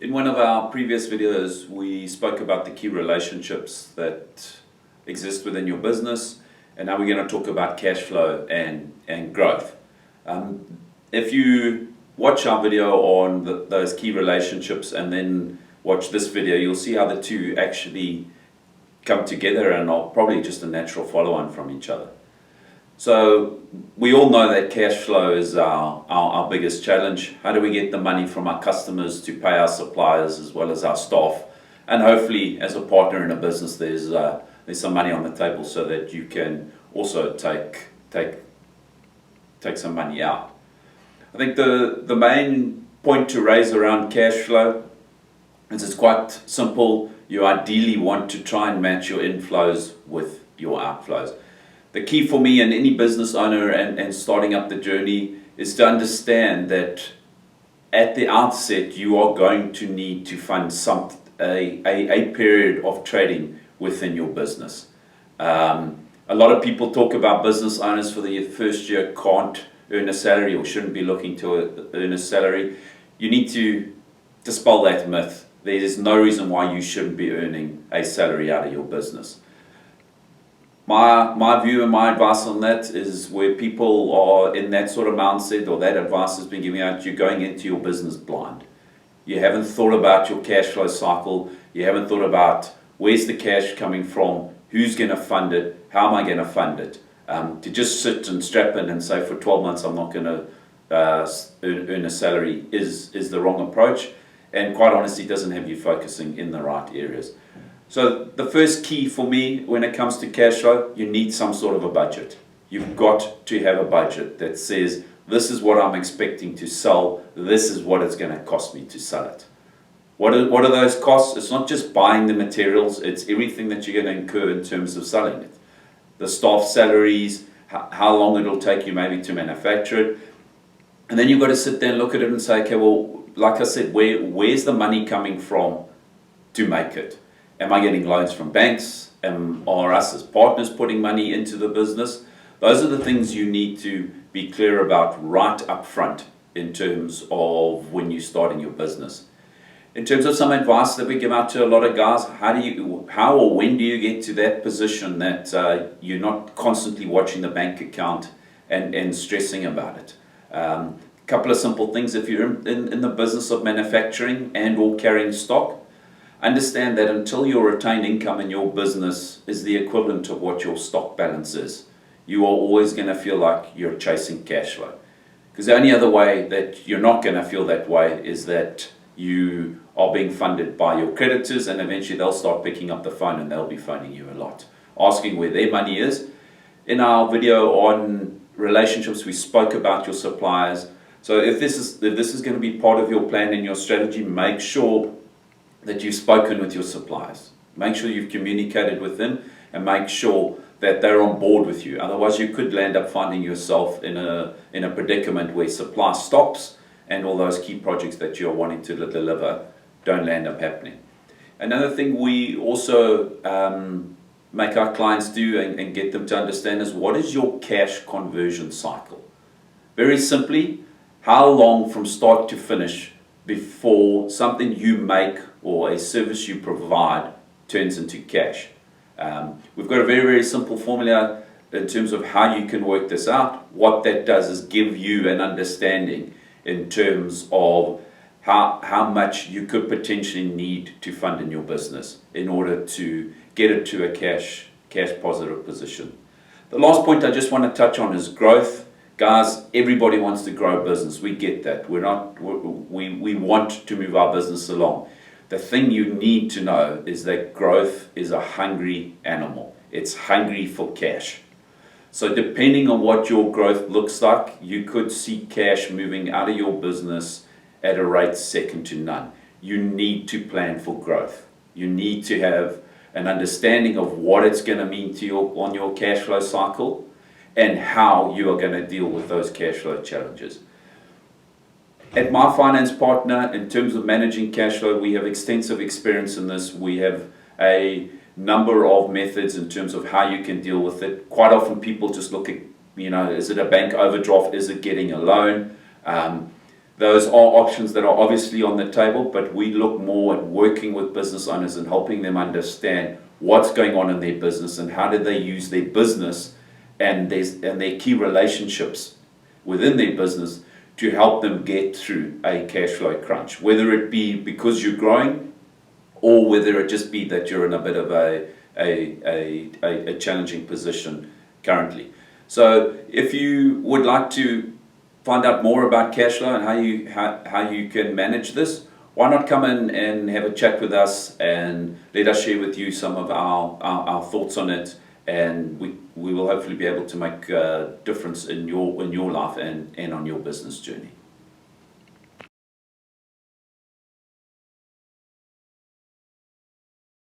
In one of our previous videos, we spoke about the key relationships that exist within your business, and now we're going to talk about cash flow and growth. If you watch our video on those key relationships and then watch this video, you'll see how the two actually come together and are probably just a natural follow-on from each other. So we all know that cash flow is our biggest challenge. How do we get the money from our customers to pay our suppliers as well as our staff? And hopefully, as a partner in a business, there's some money on the table so that you can also take some money out. I think the main point to raise around cash flow is it's quite simple. You ideally want to try and match your inflows with your outflows. The key for me and any business owner and starting up the journey is to understand that at the outset you are going to need to fund a period of trading within your business. A lot of people talk about business owners for the first year can't earn a salary or shouldn't be looking to earn a salary. You need to dispel that myth. There is no reason why you shouldn't be earning a salary out of your business. My view and my advice on that is where people are in that sort of mindset or that advice has been given out, you're going into your business blind. You haven't thought about your cash flow cycle. You haven't thought about where's the cash coming from, who's going to fund it, how am I going to fund it. To just sit and strap in and say for 12 months I'm not going to earn a salary is the wrong approach, and quite honestly doesn't have you focusing in the right areas. So the first key for me when it comes to cash flow, you need some sort of a budget. You've got to have a budget that says, this is what I'm expecting to sell, this is what it's going to cost me to sell it. What are those costs? It's not just buying the materials, it's everything that you're going to incur in terms of selling it. The staff salaries, how long it'll take you maybe to manufacture it. And then you've got to sit there and look at it and say, okay, well, like I said, where's the money coming from to make it? Am I getting loans from banks? Are us as partners putting money into the business? Those are the things you need to be clear about right up front in terms of when you're starting your business. In terms of some advice that we give out to a lot of guys, how or when do you get to that position that you're not constantly watching the bank account and stressing about it? A couple of simple things. If you're in the business of manufacturing and or carrying stock, understand that until your retained income in your business is the equivalent of what your stock balance is, you are always going to feel like you're chasing cash flow. Because the only other way that you're not going to feel that way is that you are being funded by your creditors, and eventually they'll start picking up the phone and they'll be phoning you a lot, asking where their money is. In our video on relationships, we spoke about your suppliers. So if this is going to be part of your plan and your strategy, make sure that you've spoken with your suppliers. Make sure you've communicated with them and make sure that they're on board with you. Otherwise you could land up finding yourself in a predicament where supply stops and all those key projects that you're wanting to deliver don't land up happening. Another thing we also make our clients do and get them to understand is, what is your cash conversion cycle? Very simply, how long from start to finish before something you make or a service you provide turns into cash. We've got a very, very simple formula in terms of how you can work this out. What that does is give you an understanding in terms of how much you could potentially need to fund in your business in order to get it to a cash positive position. The last point I just want to touch on is growth. Guys, everybody wants to grow business. We get that. We want to move our business along. The thing you need to know is that growth is a hungry animal. It's hungry for cash. So depending on what your growth looks like, you could see cash moving out of your business at a rate second to none. You need to plan for growth. You need to have an understanding of what it's going to mean to you on your cash flow cycle and how you are going to deal with those cash flow challenges. At My Finance Partner, in terms of managing cash flow, we have extensive experience in this. We have a number of methods in terms of how you can deal with it. Quite often people just look at, is it a bank overdraft? Is it getting a loan? those are options that are obviously on the table, but we look more at working with business owners and helping them understand what's going on in their business and how do they use their business and their key relationships within their business to help them get through a cash flow crunch, whether it be because you're growing or whether it just be that you're in a bit of a challenging position currently. So if you would like to find out more about cash flow and how you can manage this, why not come in and have a chat with us and let us share with you some of our thoughts on it, and we will hopefully be able to make a difference in your life and on your business journey.